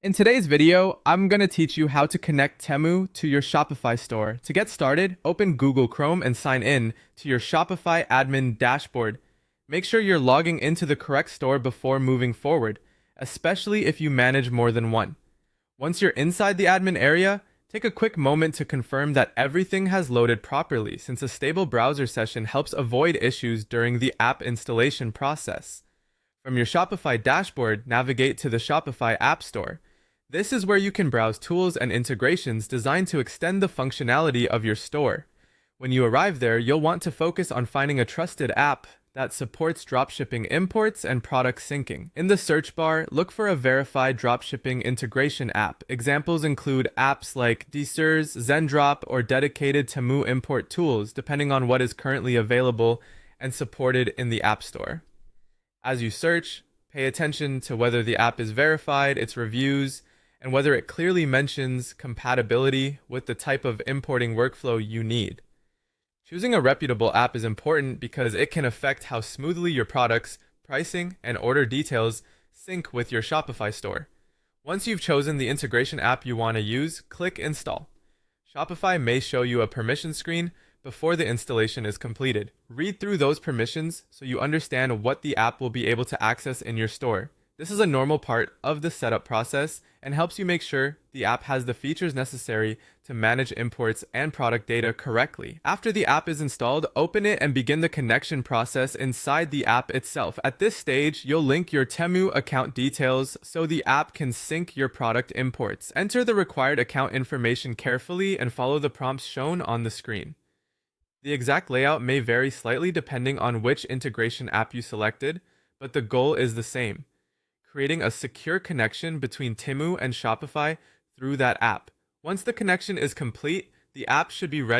In today's video, I'm going to teach you how to connect Temu to your Shopify store. To get started, open Google Chrome and sign in to your Shopify admin dashboard. Make sure you're logging into the correct store before moving forward, especially if you manage more than one. Once you're inside the admin area, take a quick moment to confirm that everything has loaded properly, since a stable browser session helps avoid issues during the app installation process. From your Shopify dashboard, navigate to the Shopify App Store. This is where you can browse tools and integrations designed to extend the functionality of your store. When you arrive there, you'll want to focus on finding a trusted app that supports dropshipping imports and product syncing. In the search bar, look for a verified dropshipping integration app. Examples include apps like Desurs, Zendrop, or dedicated Temu import tools, depending on what is currently available and supported in the App Store. As you search, pay attention to whether the app is verified, its reviews, and whether it clearly mentions compatibility with the type of importing workflow you need. Choosing a reputable app is important because it can affect how smoothly your products, pricing, and order details sync with your Shopify store. Once you've chosen the integration app you want to use, click Install. Shopify may show you a permission screen before the installation is completed. Read through those permissions so you understand what the app will be able to access in your store. This is a normal part of the setup process and helps you make sure the app has the features necessary to manage imports and product data correctly. After the app is installed, open it and begin the connection process inside the app itself. At this stage, you'll link your Temu account details so the app can sync your product imports. Enter the required account information carefully and follow the prompts shown on the screen. The exact layout may vary slightly depending on which integration app you selected, but the goal is the same: creating a secure connection between Temu and Shopify through that app. Once the connection is complete, the app should be ready